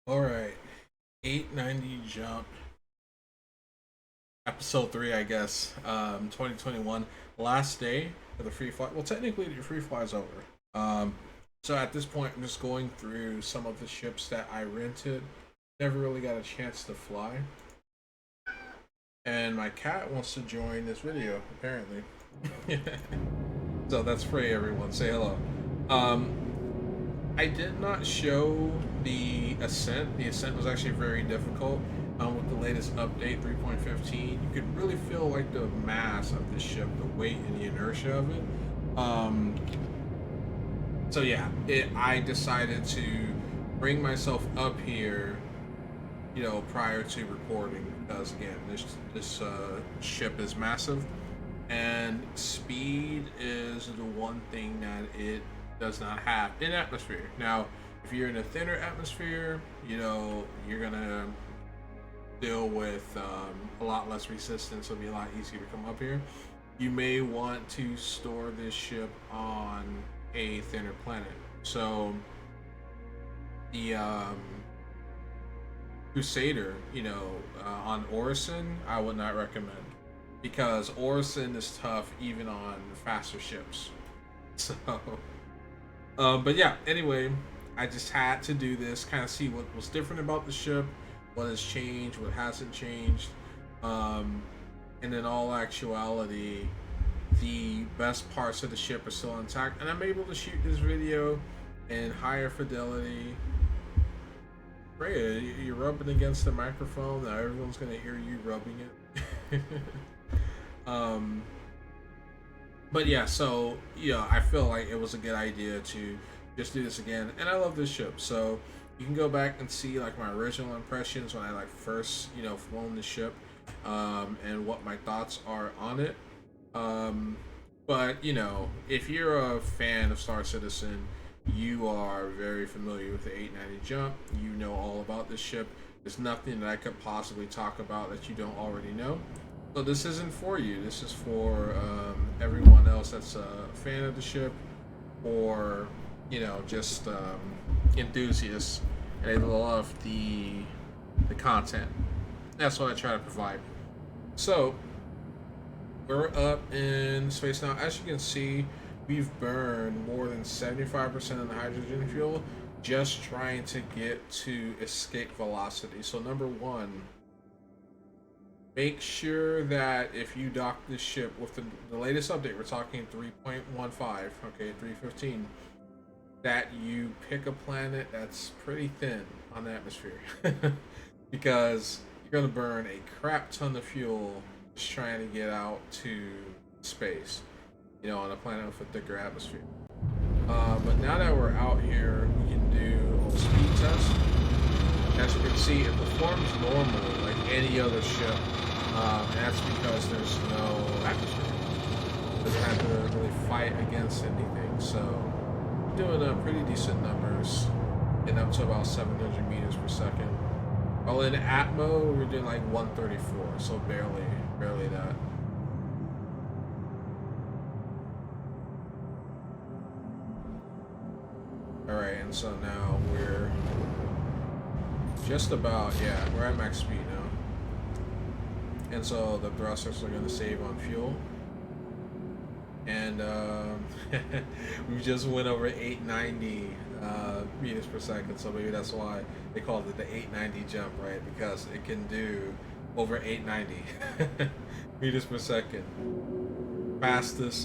All right, 890 jump, episode 3, I guess. 2021, last day of the free fly. Well, technically, the free fly's over. So at this point, I'm just going through some of the ships that I rented. Never really got a chance to fly, and my cat wants to join this video apparently. So that's free, everyone. Say hello. Um, I did not show the ascent. The ascent was actually very difficult. With the latest update 3.15, you could really feel like the mass of the ship, the weight and the inertia of it. So yeah, I decided to bring myself up here, prior to recording because again, this ship is massive, and speed is the one thing that it does not have in atmosphere. Now, if you're in a thinner atmosphere, you're gonna deal with a lot less resistance. It'll be a lot easier to come up here. You may want to store this ship on a thinner planet. So the Crusader, on Orison, I would not recommend because Orison is tough even on faster ships. So, but yeah. Anyway, I just had to do this, kind of see what was different about the ship, what has changed, what hasn't changed, and in all actuality, the best parts of the ship are still intact, and I'm able to shoot this video in higher fidelity. Freya, you're rubbing against the microphone. Now everyone's gonna hear you rubbing it. But yeah, so I feel like it was a good idea to just do this again, and I love this ship. So you can go back and see like my original impressions when I like first flown the ship, and what my thoughts are on it. But if you're a fan of Star Citizen, you are very familiar with the 890 jump. You know all about this ship. There's nothing that I could possibly talk about that you don't already know. So this isn't for you. This is for everyone else that's a fan of the ship, or just enthusiasts, and they love the content. That's what I try to provide. So we're up in space now. As you can see, we've burned more than 75% of the hydrogen fuel just trying to get to escape velocity. So number one, make sure that if you dock this ship with the latest update, we're talking 3.15, okay, 3.15, that you pick a planet that's pretty thin on the atmosphere. Because you're going to burn a crap ton of fuel just trying to get out to space, on a planet with a thicker atmosphere. But now that we're out here, we can do a little speed test. As you can see, it performs normally like any other ship, and that's because there's no atmosphere. It doesn't have to really fight against anything. So doing pretty decent numbers, getting up to about 700 meters per second. While in Atmo, we're doing like 134, so barely that. Alright, and so now we're just about, we're at max speed now. And so the thrusters are going to save on fuel. And we just went over 890 meters per second, so maybe that's why they called it the 890 jump, right? Because it can do over 890 meters per second. Fastest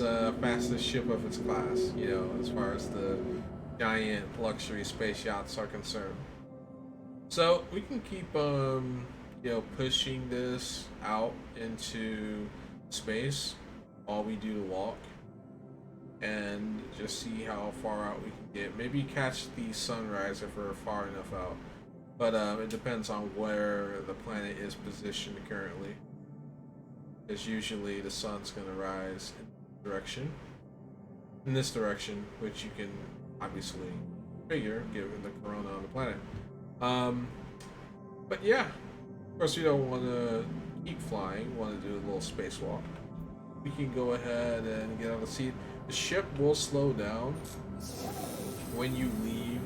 ship of its class, as far as the giant luxury space yachts are concerned. So we can keep pushing this out into space while we do the walk, and just see how far out we can get. Maybe catch the sunrise if we're far enough out, but it depends on where the planet is positioned currently, because usually the sun's going to rise in this direction, which you can obviously figure given the corona on the planet. But yeah, of course we don't want to keep flying, we want to do a little spacewalk. We can go ahead and get on the seat. The ship will slow down when you leave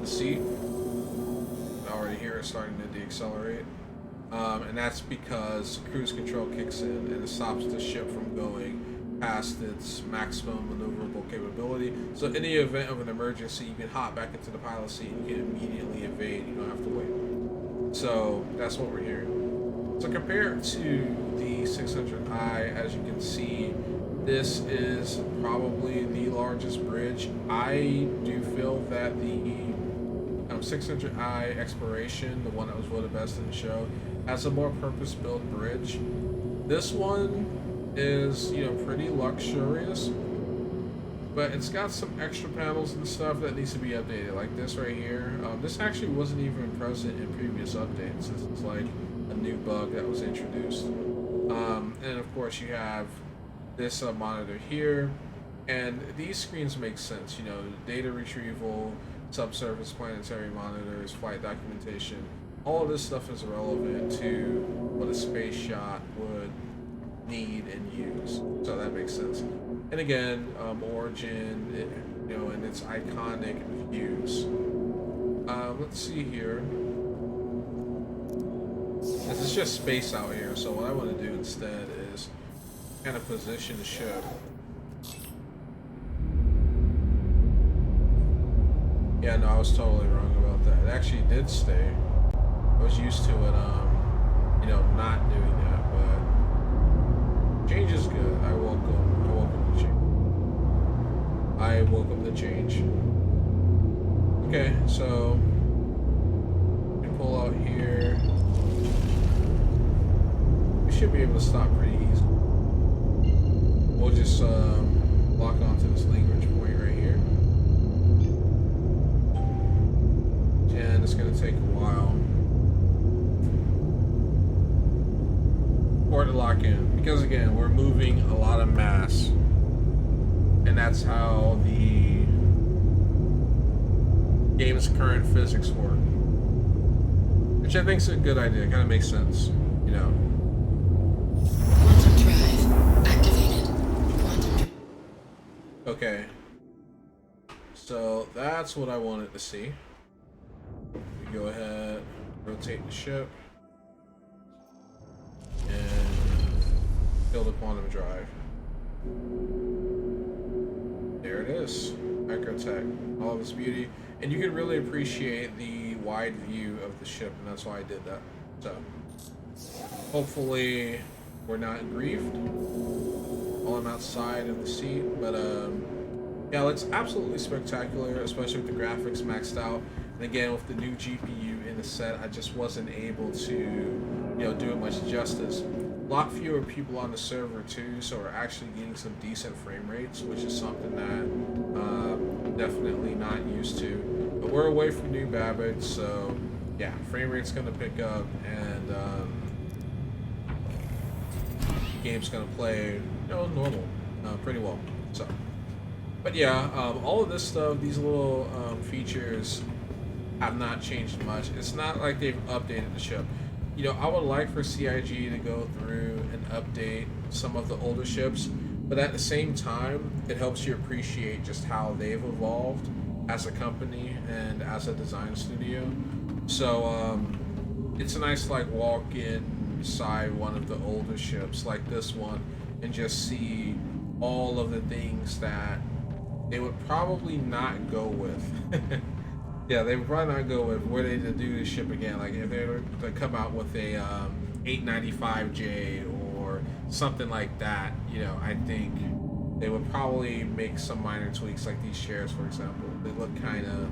the seat. already hear it starting to deaccelerate. And that's because cruise control kicks in and it stops the ship from going past its maximum maneuverable capability. So in the event of an emergency, you can hop back into the pilot seat and you can immediately evade. You don't have to wait. So that's what we're hearing. So compared to the 600i, as you can see, this is probably the largest bridge. I do feel that the 600i Exploration, the one that was voted best in the show, has a more purpose-built bridge. This one is, pretty luxurious, but it's got some extra panels and stuff that needs to be updated, like this right here. This actually wasn't even present in previous updates. This is like a new bug that was introduced. And of course you have this monitor here, and these screens make sense. Data retrieval, subsurface planetary monitors, flight documentation, all of this stuff is relevant to what a space shot would need and use. So that makes sense. And again, Origin, and its iconic views. Let's see here. This is just space out here, so what I want to do instead is kind of position the ship. Yeah, no, I was totally wrong about that. It actually did stay. I was used to it, not doing that, but change is good. I welcome the change. I welcome the change. Okay, so we pull out here. We should be able to stop pretty easily. We'll just lock onto this language point right here. And it's going to take a while for it to lock in, because again, we're moving a lot of mass, and that's how the game's current physics work, which I think is a good idea. It kind of makes sense, Quantum drive activated. Okay, so that's what I wanted to see. We go ahead, rotate the ship, and build a quantum drive. There it is, microtech, all of its beauty, and you can really appreciate the wide view of the ship, and that's why I did that. So hopefully we're not griefed while I'm outside in the seat, but yeah, it's absolutely spectacular, especially with the graphics maxed out. And again, with the new GPU in the set, I just wasn't able to, do it much justice. A lot fewer people on the server too, so we're actually getting some decent frame rates, which is something that definitely not used to. But we're away from New Babbage, so yeah, frame rate's gonna pick up, and game's gonna play, normal, pretty well. So, but yeah, all of this stuff, these little features have not changed much. It's not like they've updated the ship. I would like for CIG to go through and update some of the older ships, but at the same time, it helps you appreciate just how they've evolved as a company and as a design studio. So it's a nice walk inside one of the older ships like this one and just see all of the things that they would probably not go with. Yeah, they would probably not go with were they to do this ship again. Like if they were to come out with a 895J or something like that, I think they would probably make some minor tweaks, like these chairs, for example. They look kind of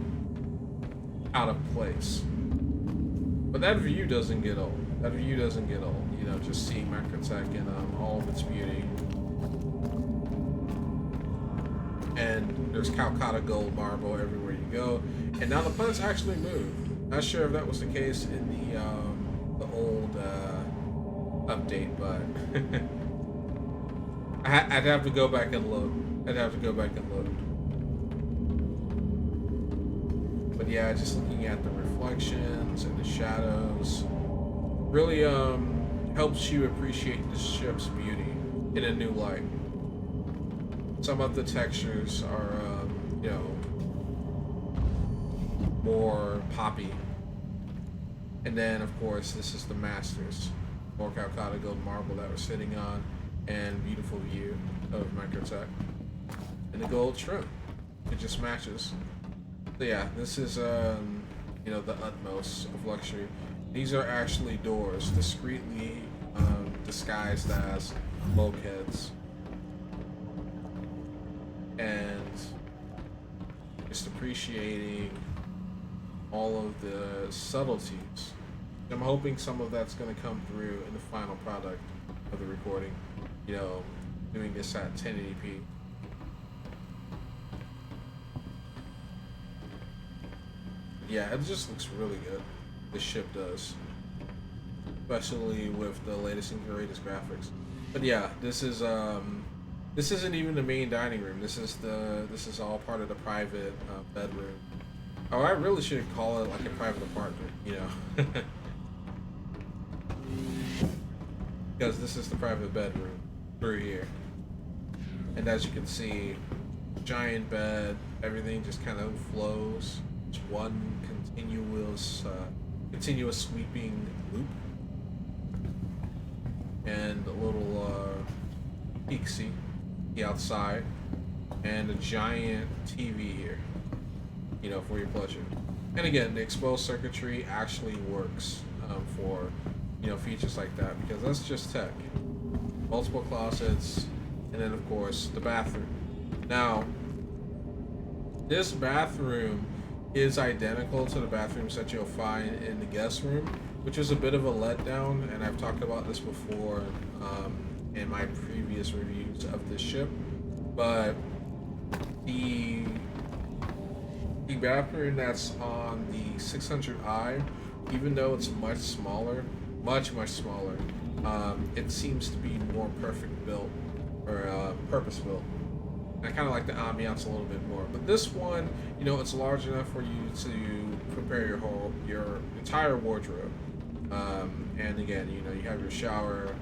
out of place. But that view doesn't get old. That view doesn't get old. Just seeing Macrotech in all of its beauty. And there's Calcutta gold marble everywhere you go. And now the planets actually move. Not sure if that was the case in the old update, but I'd have to go back and look. But yeah, just looking at the reflections and the shadows really helps you appreciate the ship's beauty in a new light. Some of the textures are, more poppy. And then, of course, this is the Masters. More Calcutta gold marble that we're sitting on, and beautiful view of Microtech. And the gold trim. It just matches. So yeah, this is you know, the utmost of luxury. These are actually doors, discreetly disguised as bulkheads, and just appreciating all of the subtleties. I'm hoping some of that's going to come through in the final product of the recording. You know, doing this at 1080p. Yeah, it just looks really good. This ship does, especially with the latest and greatest graphics. But yeah, this isn't even the main dining room. This is all part of the private bedroom. Oh, I really should call it like a private apartment, you know, because this is the private bedroom through here. And as you can see, giant bed, everything just kind of flows. It's one continuous sweeping loop, and a little peek see the outside, and a giant TV here, you know, for your pleasure. And again, the exposed circuitry actually works for, you know, features like that, because that's just tech. Multiple closets, and then of course the bathroom. Now, this bathroom is identical to the bathrooms that you'll find in the guest room, which is a bit of a letdown, and I've talked about this before in my previous reviews of this ship. But the bathroom that's on the 600i, even though it's much smaller, much smaller, it seems to be more perfect built, or purpose built. I kind of like the ambiance a little bit more, but this one, you know, it's large enough for you to prepare your entire wardrobe. And again, you know, you have your shower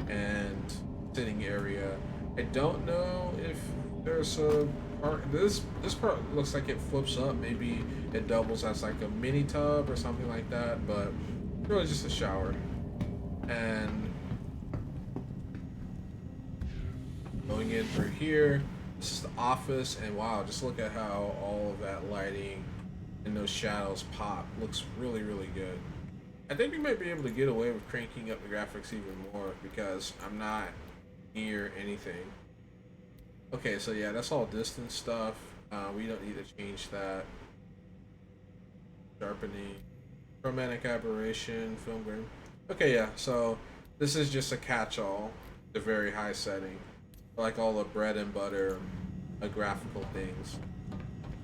and sitting area. I don't know if there's a part. This part looks like it flips up. Maybe it doubles as like a mini tub or something like that, but really just a shower. And going in through here. This is the office, and wow, just look at how all of that lighting and those shadows pop. Looks really, really good. I think we might be able to get away with cranking up the graphics even more, because I'm not near anything. Okay, so yeah, that's all distance stuff. We don't need to change that. Sharpening, chromatic aberration, film grain. Okay, yeah, so this is just a catch-all, the very high setting. Like all the bread and butter graphical things,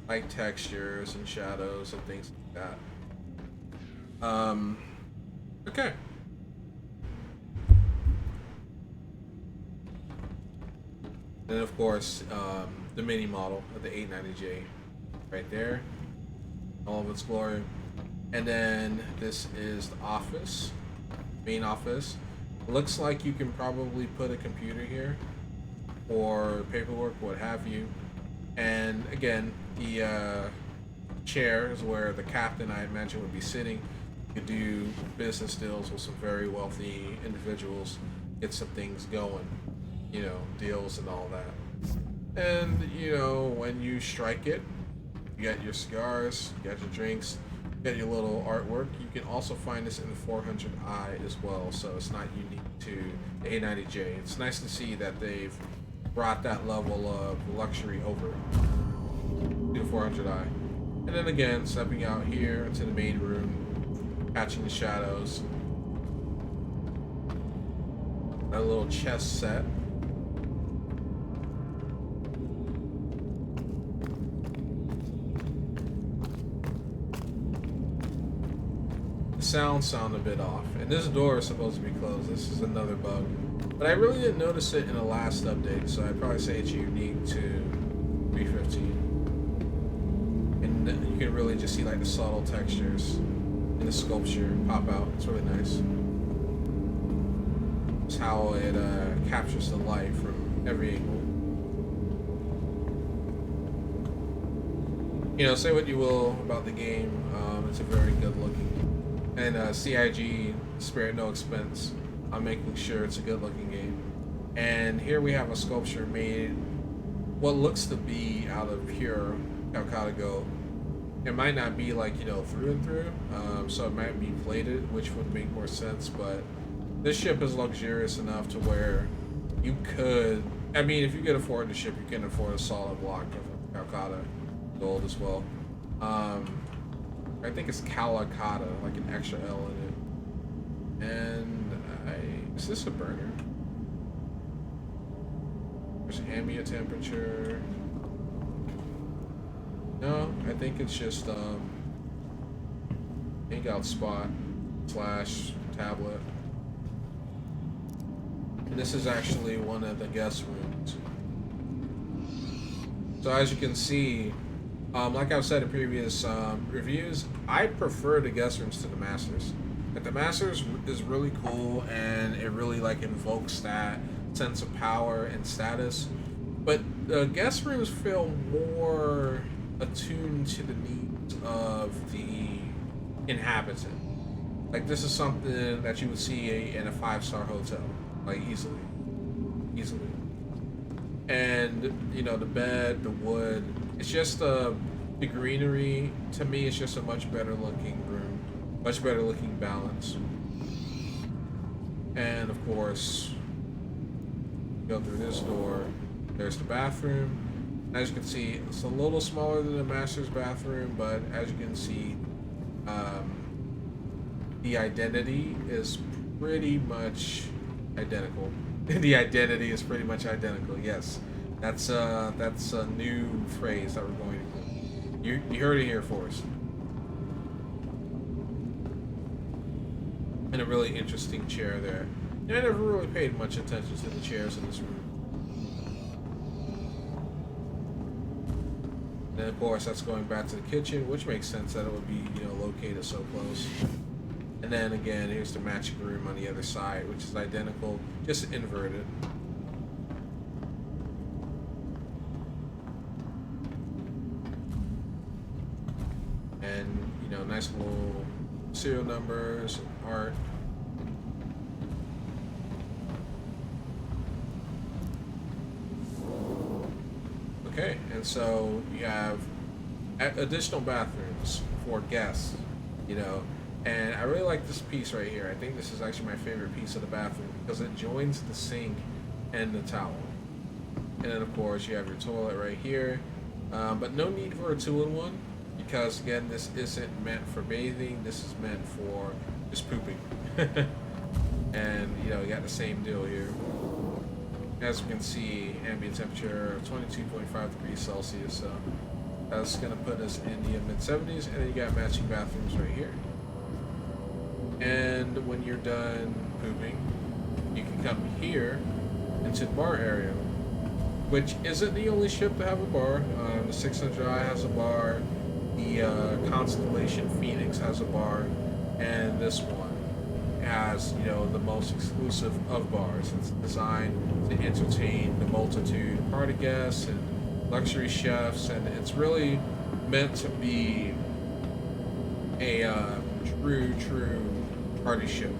like textures and shadows and things like that. Okay. Then of course, the mini model of the 890J, right there, all of its glory. And then this is the office, main office. Looks like you can probably put a computer here, or paperwork, what have you. And again, the chair is where the captain, I imagine, would be sitting. You could do business deals with some very wealthy individuals, get some things going, you know, deals and all that. And you know, when you strike it, you got your cigars, you got your drinks, you got your little artwork. You can also find this in the 400i as well, so it's not unique to the 890J. It's nice to see that they've brought that level of luxury over to the 400i. And then again, stepping out here into the main room, catching the shadows. A little chess set. The sound a bit off, and this door is supposed to be closed. This is another bug. But I really didn't notice it in the last update, so I'd probably say it's unique to 315. And you can really just see like the subtle textures in the sculpture pop out. It's really nice. It's how it captures the light from every angle. You know, say what you will about the game, it's a very good looking. And And CIG spared no expense on making sure it's a good looking game. And here we have a sculpture made what looks to be out of pure Calcutta gold. It might not be like, you know, through and through, so it might be plated, which would make more sense, but this ship is luxurious enough to where you could, I mean, if you could afford the ship, you can afford a solid block of Calcutta gold as well. I think it's Calcutta, like an extra L in it. And is this a burner? There's ambient temperature. No, I think it's just hangout spot / tablet. And this is actually one of the guest rooms. So as you can see, like I've said in previous reviews, I prefer the guest rooms to the masters. Like the masters is really cool and it really like invokes that sense of power and status, but the guest rooms feel more attuned to the needs of the inhabitant. Like this is something that you would see in a 5-star hotel, like easily. And you know, the bed, the wood, it's just the greenery. To me, it's just a much better looking room, much better looking balance. And of course, go through this door. There's the bathroom. As you can see, it's a little smaller than the master's bathroom, but as you can see, the identity is pretty much identical. The identity is pretty much identical. Yes, that's a new phrase that we're going to. You heard it here first. And a really interesting chair there. And I never really paid much attention to the chairs in this room. And of course, that's going back to the kitchen, which makes sense that it would be, you know, located so close. And then again, here's the matching room on the other side, which is identical, just inverted. And, you know, nice little serial numbers and art. Okay, and so you have additional bathrooms for guests, you know, and I really like this piece right here. I think this is actually my favorite piece of the bathroom because it joins the sink and the towel. And then of course you have your toilet right here, but no need for a 2-in-1 because again, this isn't meant for bathing. This is meant for just pooping. And you know, you got the same deal here. As you can see, ambient temperature of 22.5 degrees Celsius, so that's going to put us in the mid-70s, and then you got matching bathrooms right here. And when you're done pooping, you can come here into the bar area, which isn't the only ship to have a bar. The 600i has a bar, the Constellation Phoenix has a bar, and this one has, you know, the most exclusive of bars. It's designed to entertain the multitude of party guests and luxury chefs, and it's really meant to be a true party ship.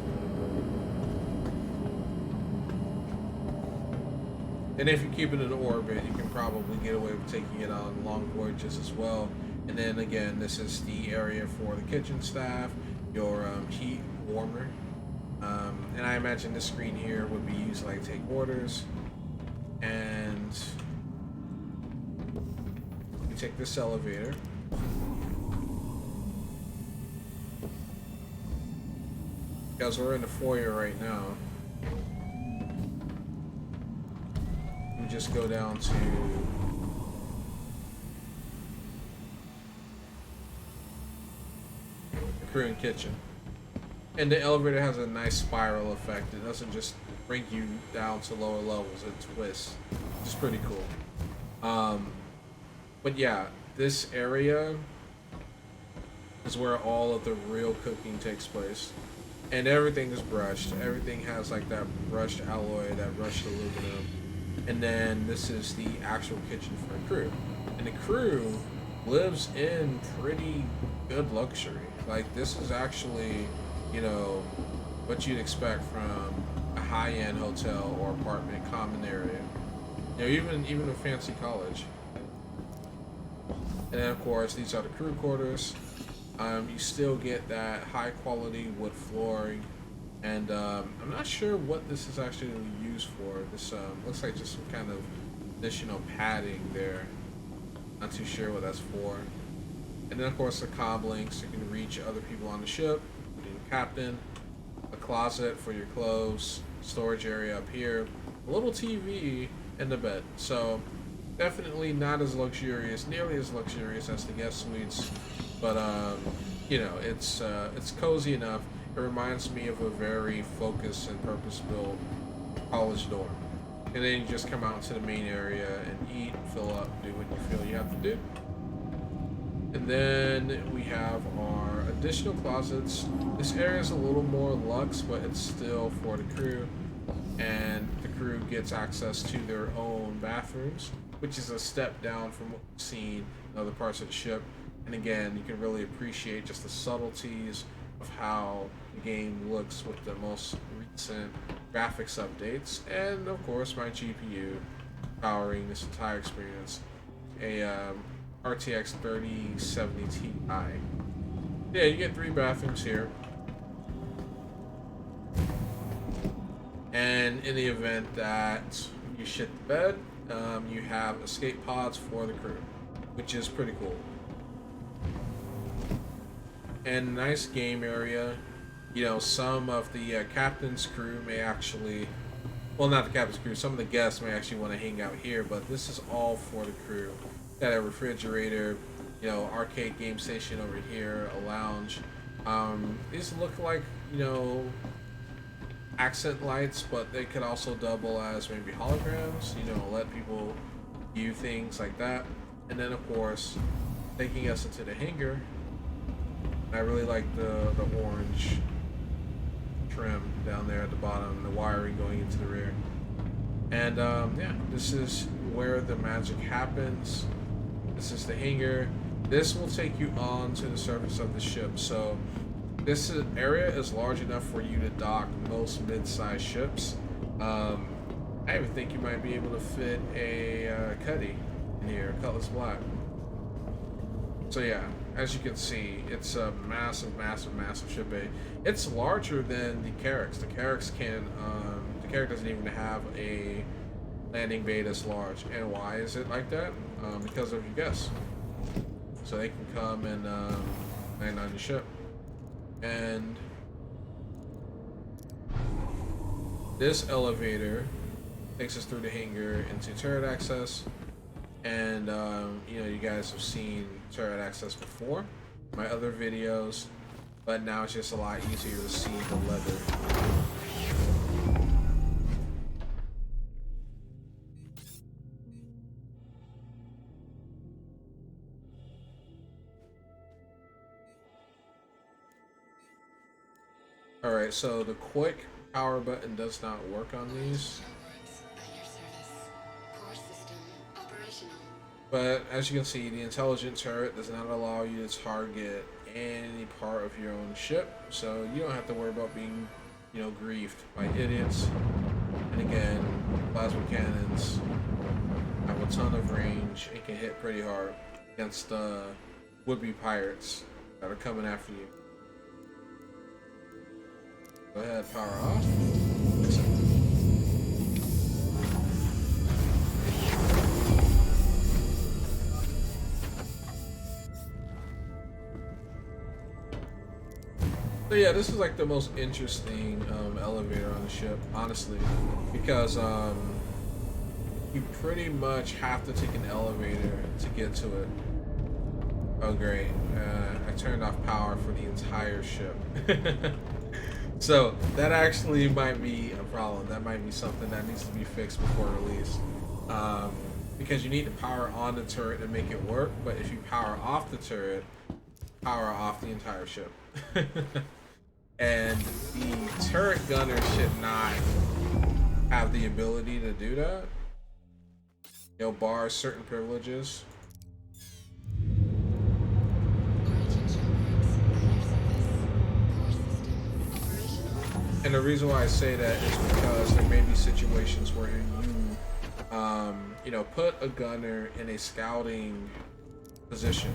And if you keep it in orbit, you can probably get away with taking it on long voyages as well. And then again, this is the area for the kitchen staff, your heat warmer. And I imagine this screen here would be used to like take orders. And you take this elevator. Because we're in the foyer right now. We just go down to the crew and kitchen. And the elevator has a nice spiral effect. It doesn't just bring you down to lower levels, it twists. Which is pretty cool. But yeah, this area is where all of the real cooking takes place. And everything is brushed. Everything has like that brushed alloy, that brushed aluminum. And then this is the actual kitchen for the crew. And the crew lives in pretty good luxury. Like this is actually you know, what you'd expect from a high-end hotel or apartment common area. You know, even a fancy college. And then of course these are the crew quarters. You still get that high quality wood flooring, and I'm not sure what this is actually used for. This looks like just some kind of additional padding there. Not too sure what that's for. And then of course the comm links, you can reach other people on the ship, including the captain, a closet for your clothes, storage area up here, a little TV, and the bed. So definitely not as luxurious, nearly as luxurious as the guest suites, but you know, it's cozy enough. It reminds me of a very focused and purpose-built college dorm. And then you just come out to the main area and eat, fill up, do what you feel you have to do. And then we have our additional closets. This area is a little more luxe, but it's still for the crew. And the crew gets access to their own bathrooms, which is a step down from what we've seen in other parts of the ship. And again, you can really appreciate just the subtleties of how the game looks with the most recent graphics updates. And of course, my GPU powering this entire experience, a RTX 3070 Ti. Yeah, you get 3 bathrooms here. And in the event that you shit the bed, you have escape pods for the crew, which is pretty cool. And nice game area. You know, some of the captain's crew may actually, well, not the captain's crew, some of the guests may actually want to hang out here, but this is all for the crew. Got a refrigerator, you know, arcade game station over here, a lounge. These look like, you know, accent lights, but they could also double as maybe holograms, you know, let people view things like that. And then of course, taking us into the hangar, I really like the orange trim down there at the bottom, the wiring going into the rear. And yeah, this is where the magic happens. This is the hangar. This will take you on to the surface of the ship. So this area is large enough for you to dock most mid-sized ships. I even think you might be able to fit a Cuddy in here, Cutlass Black. So yeah, as you can see, it's a massive, massive, massive ship bay. It's larger than the Carrack. The Carrack doesn't even have a landing bay this large. And why is it like that? Because of your guests. So they can come and land on your ship. And this elevator takes us through the hangar into turret access. And you know, you guys have seen turret access before, my other videos, but now it's just a lot easier to see the leather. Alright, so the quick power button does not work on these. But as you can see, the intelligent turret does not allow you to target any part of your own ship, so you don't have to worry about being, you know, griefed by idiots. And again, plasma cannons have a ton of range and can hit pretty hard against would-be pirates that are coming after you. Go ahead, power off. So yeah, this is like the most interesting elevator on the ship, honestly, because you pretty much have to take an elevator to get to it. Oh great, I turned off power for the entire ship. So that actually might be a problem. That might be something that needs to be fixed before release. Because you need to power on the turret to make it work, but if you power off the turret, power off the entire ship. And the turret gunner should not have the ability to do that. You know, bar certain privileges. And the reason why I say that is because there may be situations where you know, put a gunner in a scouting position,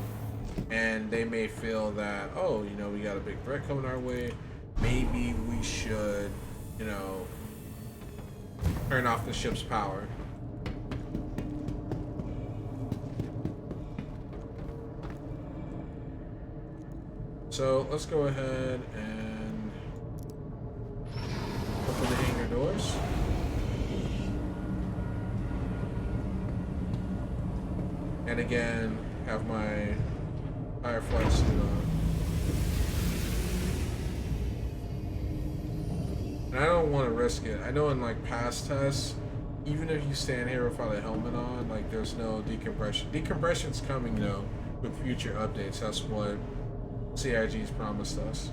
and they may feel that, oh, you know, we got a big threat coming our way. Maybe we should, you know, turn off the ship's power. So let's go ahead and open the hangar doors. And again, have my firefly suit on. And I don't want to risk it. I know in like past tests, even if you stand here without a helmet on, like there's no decompression. Decompression's coming though with future updates. That's what CIG's promised us.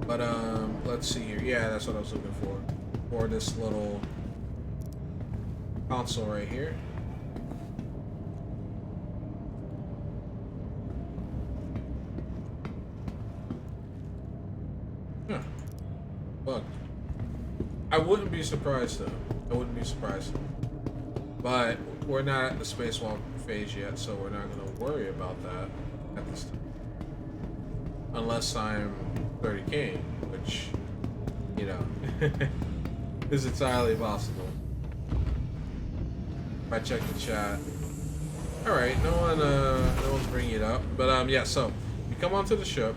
But let's see here. Yeah, that's what I was looking for. For this little console right here. Huh. Bugged. I wouldn't be surprised though. I wouldn't be surprised. But we're not at the spacewalk phase yet, so we're not going to worry about that at this time. Unless I'm 30K, which, you know, is entirely possible. If I check the chat. Alright, no one's bringing it up. But yeah, so you come onto the ship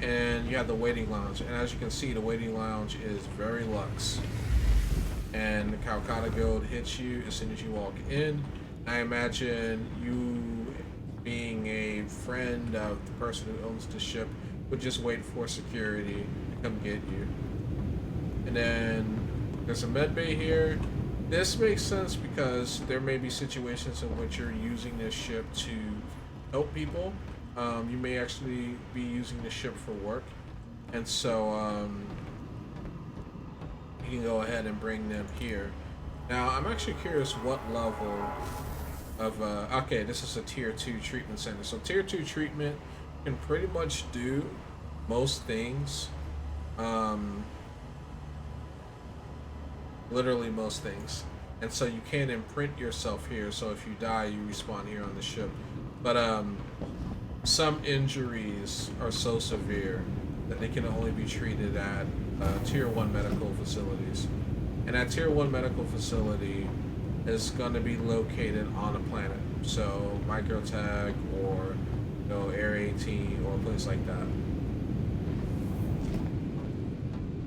and you have the waiting lounge, and as you can see, the waiting lounge is very luxe. And the Calcutta Guild hits you as soon as you walk in. I imagine you, being a friend of the person who owns the ship, would just wait for security to come get you. And then there's a med bay here. This makes sense because there may be situations in which you're using this ship to help people. You may actually be using the ship for work, and so you can go ahead and bring them here. Now, I'm actually curious what level of okay, this is a tier 2 treatment center. So tier 2 treatment can pretty much do most things, literally most things. And so you can imprint yourself here, so if you die, you respawn here on the ship. But some injuries are so severe that they can only be treated at tier 1 medical facilities. And that tier 1 medical facility is going to be located on a planet. So Microtech, or you know, Area 18, or a place like that.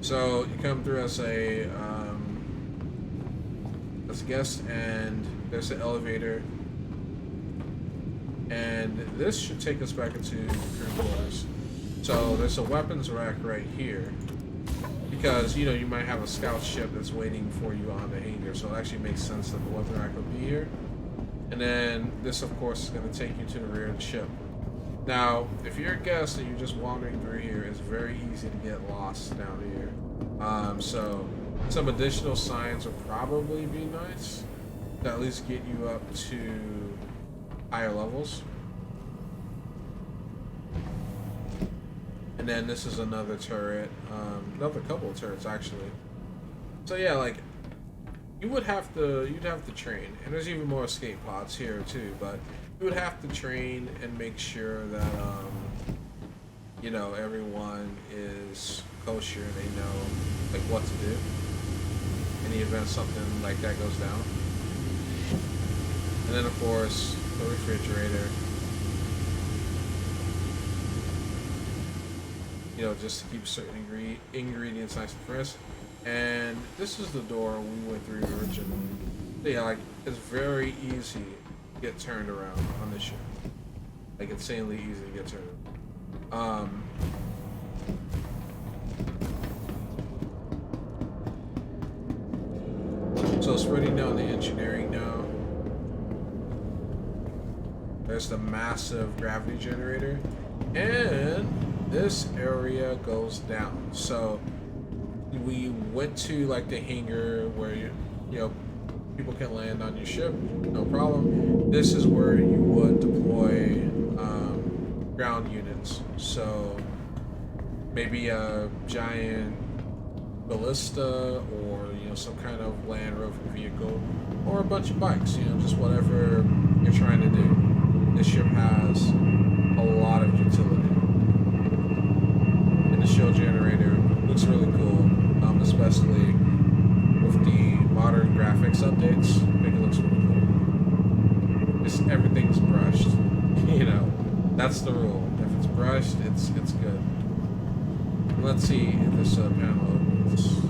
So you come through as a guest, and there's an elevator, and this should take us back into the crew quarters. So there's a weapons rack right here, because you know you might have a scout ship that's waiting for you on the hangar, so it actually makes sense that the weapon rack would be here. And then this, of course, is going to take you to the rear of the ship. Now, if you're a guest and you're just wandering through here, it's very easy to get lost down here. So some additional signs would probably be nice to at least get you up to higher levels. And then this is another turret, another couple of turrets actually. So yeah, like you'd have to train, and there's even more escape pods here too. But you would have to train and make sure that you know, everyone is kosher and they know like what to do in the event something like that goes down. And then of course the refrigerator, you know, just to keep certain ingredients nice and fresh. And this is the door we went through originally. So yeah, like it's very easy to get turned around on this ship. Like insanely easy to get turned around. So spreading down the engineering now. There's the massive gravity generator, and this area goes down. So we went to like the hangar where you know people can land on your ship, no problem. This is where you would deploy ground units. So maybe a giant ballista, or some kind of land rover vehicle, or a bunch of bikes. Just whatever you're trying to do. This ship has a lot of utility, and the shield generator looks really cool, especially with the modern graphics updates. I think it looks really cool. Just everything's brushed. That's the rule. If it's brushed, it's good. Let's see if this panel opens.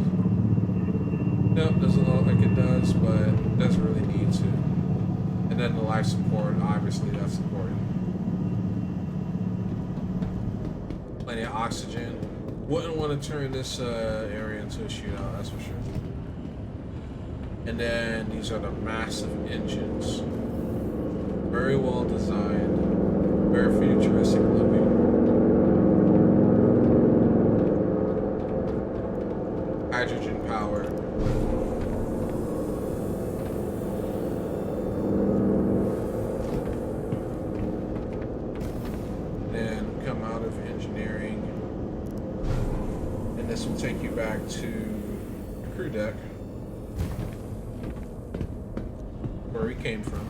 Nope, doesn't look like it does, but it doesn't really need to. And then the life support, obviously that's important. Plenty of oxygen. Wouldn't want to turn this area into a shootout, that's for sure. And then these are the massive engines. Very well designed. Very futuristic looking. Hydrogen power. Then come out of engineering. And this will take you back to the crew deck, where we came from.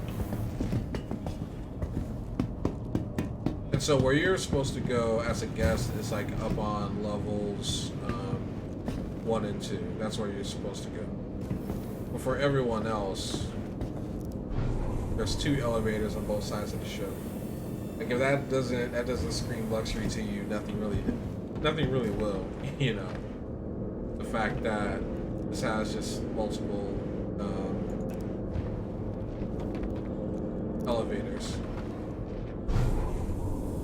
And so where you're supposed to go as a guest is like up on levels 1 and 2. That's where you're supposed to go. But for everyone else, there's 2 elevators on both sides of the ship. Like if that doesn't scream luxury to you, nothing really will. The fact that this has just multiple elevators.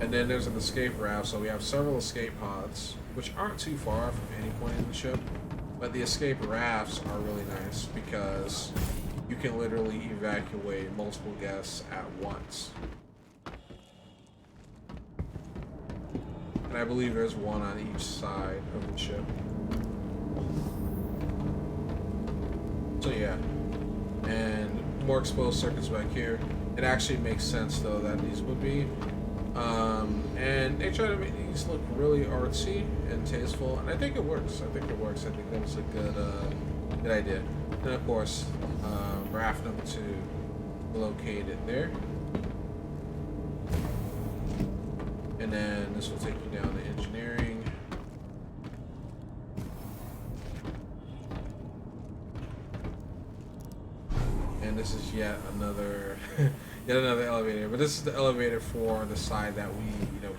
And then there's an escape raft, so we have several escape pods, which aren't too far from any point in the ship. But the escape rafts are really nice because you can literally evacuate multiple guests at once. And I believe there's one on each side of the ship. So yeah. And more exposed circuits back here. It actually makes sense though that these would be. And they try to make these look really artsy and tasteful, and I think it works. I think that was a good idea. And of course, raft number 2 located there. And then this will take you down to engineering. And this is yet another elevator, but this is the elevator for the side that we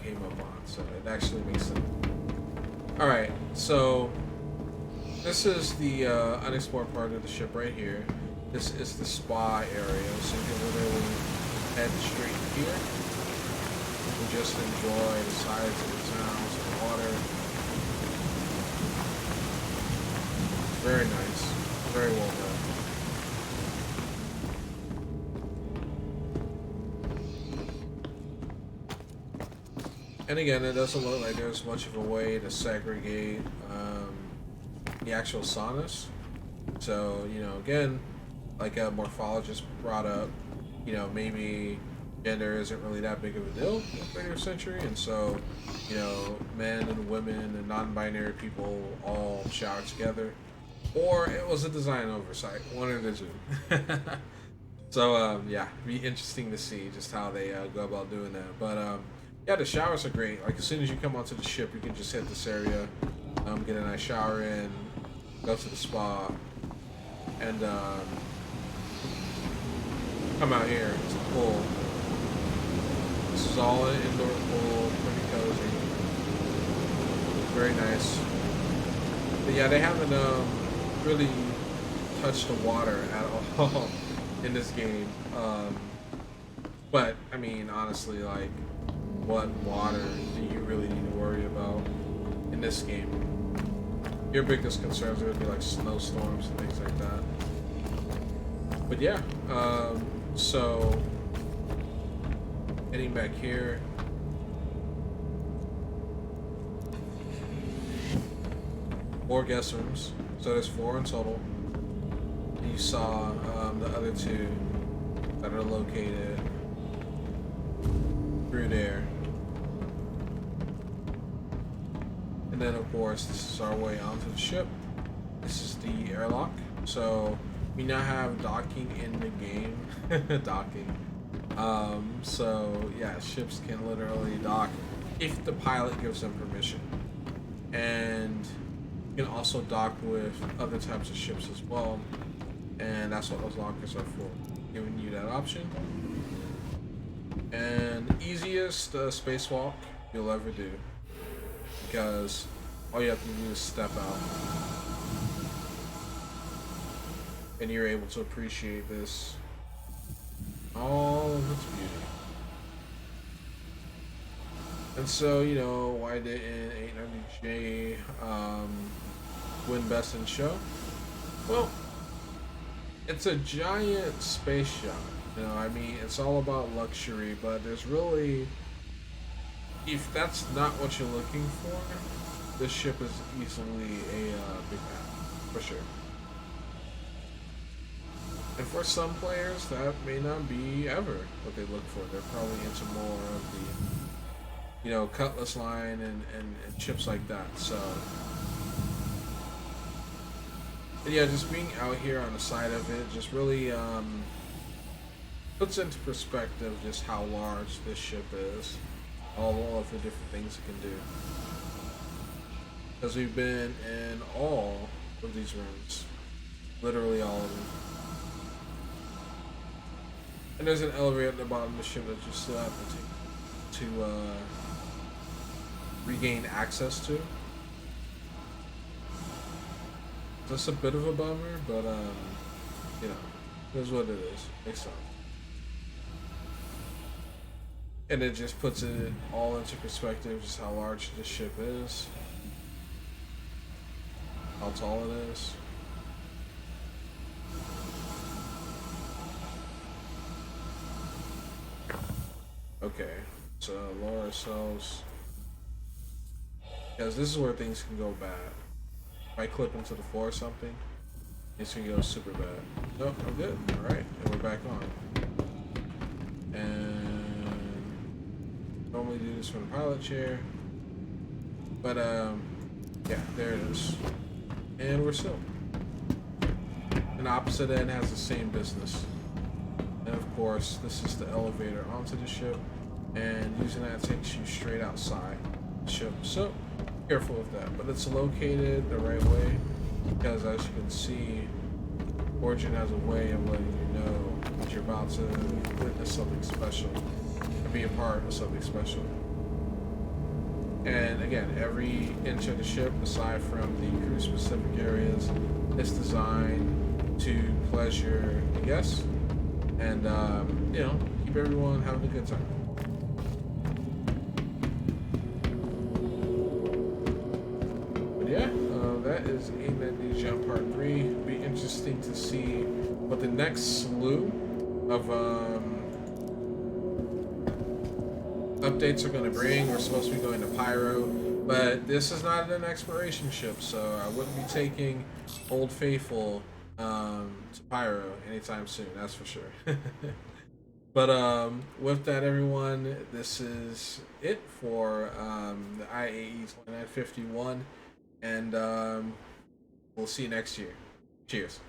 came up on, so it actually makes sense. All right, so this is the unexplored part of the ship right here. This is the spa area, so you can literally head straight here and just enjoy the sights of the towns and the water. Very nice, very well done. And again, it doesn't look like there's much of a way to segregate the actual saunas. So, again, like a morphologist brought up, maybe gender isn't really that big of a deal in the 20th century. And so, men and women and non-binary people all shower together. Or it was a design oversight, one or the two. So, yeah, it'd be interesting to see just how they go about doing that. But, yeah, the showers are great. Like, as soon as you come onto the ship, you can just hit this area, get a nice shower in, go to the spa, and come out here. It's a pool. This is all an indoor pool, pretty cozy. Very nice. But yeah, they haven't really touched the water at all in this game. But, I mean, honestly, like, what water do you really need to worry about in this game? Your biggest concerns are going to be like snowstorms and things like that. But yeah, so heading back here. More guest rooms. So there's 4 in total. And you saw the other 2 that are located through there. then of course this is our way onto the ship. This is the airlock. So we now have docking in the game. Docking. So yeah, ships can literally dock if the pilot gives them permission. And you can also dock with other types of ships as well. And that's what those lockers are for, giving you that option. And easiest spacewalk you'll ever do, because all you have to do is step out and you're able to appreciate this all of its beauty. And so, you know, why didn't 890J win Best in Show? Well, it's a giant space yacht. You know, I mean, it's all about luxury, but there's really, if that's not what you're looking for, this ship is easily a big pass, for sure. And for some players, that may not be ever what they look for. They're probably into more of the, you know, Cutlass line and ships like that. So, and yeah, just being out here on the side of it just really puts into perspective just how large this ship is, all of the different things it can do. Because we've been in all of these rooms, literally all of them. And there's an elevator at the bottom of the ship that you still have to take to regain access to. That's a bit of a bummer, but you know, here's what it is. Makes sense. And it just puts it all into perspective, just how large this ship is, how tall it is. Okay, so lower ourselves, because this is where things can go bad. If I clip into the floor or something, it's gonna go super bad. Nope, I'm good. Alright, and we're back on. And normally do this from the pilot chair. But yeah, there it is. And we're still. And the opposite end has the same business. And of course, this is the elevator onto the ship. And using that takes you straight outside the ship. So careful with that, but it's located the right way, because as you can see, Origin has a way of letting you know that you're about to witness something special and be a part of something special. And again, every inch of the ship, aside from the crew specific areas, is designed to pleasure the guests and you know, keep everyone having a good time. Yeah, that is A90 Jump Part 3. It'll be interesting to see what the next slew of updates are going to bring. We're supposed to be going to Pyro, but this is not an exploration ship, so I wouldn't be taking Old Faithful to Pyro anytime soon, that's for sure. But with that, everyone, this is it for the IAE 2951. And we'll see you next year. Cheers.